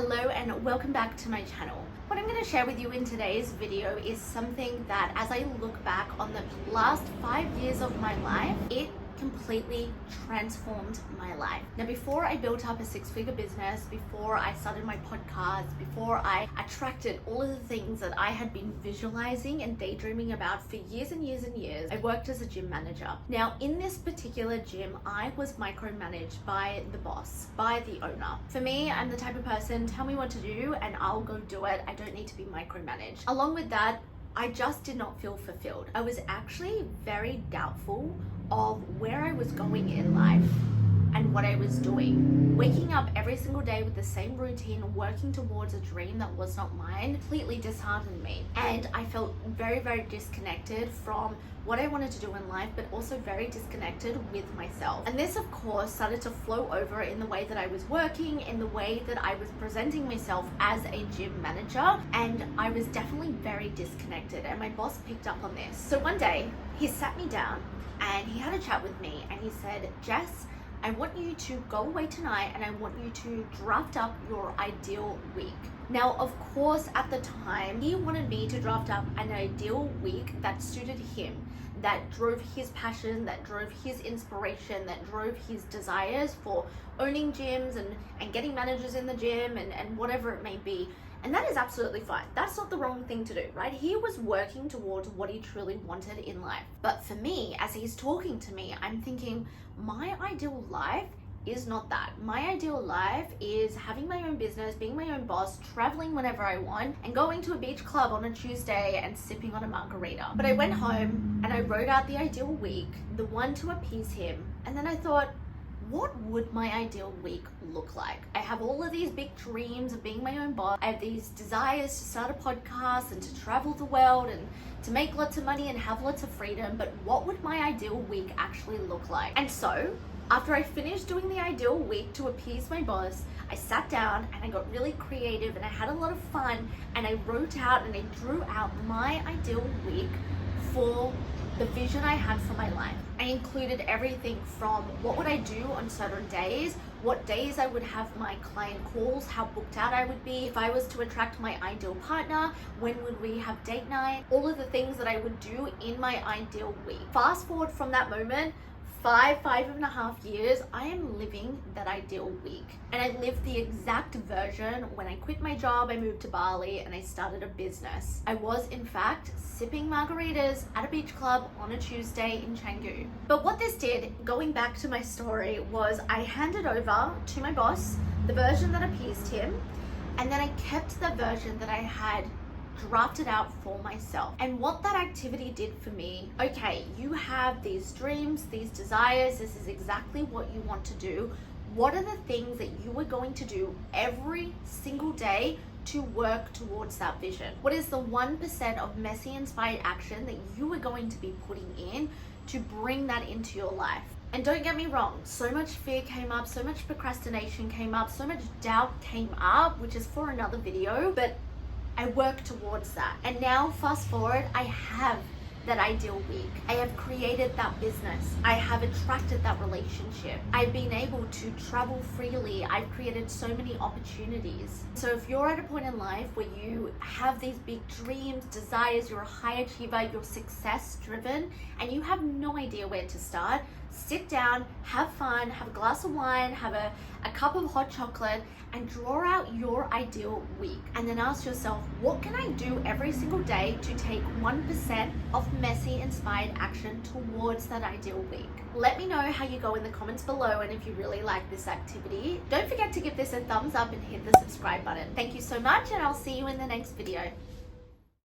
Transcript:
Hello and welcome back to my channel. What I'm going to share with you in today's video is something that as I look back on the last 5 years of my life, it completely transformed my life. Now, before I built up a six-figure business, before I started my podcast, before I attracted all of the things that I had been visualizing and daydreaming about for years and years and years, I worked as a gym manager. Now, in this particular gym, I was micromanaged by the boss, by the owner. For me, I'm the type of person, tell me what to do and I'll go do it. I don't need to be micromanaged. Along with that, I just did not feel fulfilled. I was actually very doubtful of where I was going in life and what I was doing. Waking up every single day with the same routine, working towards a dream that was not mine, completely disheartened me. And I felt very, very disconnected from what I wanted to do in life, but also very disconnected with myself. And this, of course, started to flow over in the way that I was working, in the way that I was presenting myself as a gym manager. And I was definitely very disconnected. And my boss picked up on this. So one day, he sat me down and he had a chat with me and he said, Jess, I want you to go away tonight and I want you to draft up your ideal week. Now, of course, at the time, he wanted me to draft up an ideal week that suited him, that drove his passion, that drove his inspiration, that drove his desires for owning gyms and getting managers in the gym and whatever it may be. And that is absolutely fine. That's not the wrong thing to do, right? He was working towards what he truly wanted in life. But for me, as he's talking to me, I'm thinking, my ideal life is not that. My ideal life is having my own business, being my own boss, traveling whenever I want, and going to a beach club on a Tuesday and sipping on a margarita. But I went home and I wrote out the ideal week, the one to appease him. And then I thought, what would my ideal week look like? I have all of these big dreams of being my own boss. I have these desires to start a podcast and to travel the world and to make lots of money and have lots of freedom. But what would my ideal week actually look like? And so, after I finished doing the ideal week to appease my boss, I sat down and I got really creative and I had a lot of fun and I wrote out and I drew out my ideal week for the vision I had for my life. I included everything from what would I do on certain days, what days I would have my client calls, how booked out I would be, if I was to attract my ideal partner, when would we have date night, all of the things that I would do in my ideal week. Fast forward from that moment, 5.5 years, I am living that ideal week. And I lived the exact version when I quit my job, I moved to Bali and I started a business. I was in fact sipping margaritas at a beach club on a Tuesday in Canggu. But what this did, going back to my story, was I handed over to my boss the version that appeased him, and then I kept the version that I had drafted out for myself. And what that activity did for me, okay, you have these dreams, these desires, this is exactly what you want to do. What are the things that you are going to do every single day to work towards that vision? What is the 1% of messy inspired action that you are going to be putting in to bring that into your life? And don't get me wrong, so much fear came up, so much procrastination came up, so much doubt came up, which is for another video, but I work towards that. And now fast forward, I have that ideal week. I have created that business. I have attracted that relationship. I've been able to travel freely. I've created so many opportunities. So if you're at a point in life where you have these big dreams, desires, you're a high achiever, you're success driven, and you have no idea where to start, sit down, have fun, have a glass of wine, have a cup of hot chocolate, and draw out your ideal week. And then ask yourself, what can I do every single day to take 1% of messy inspired action towards that ideal week? Let me know how you go in the comments below, and if you really like this activity, don't forget to give this a thumbs up and hit the subscribe button. Thank you so much, and I'll see you in the next video.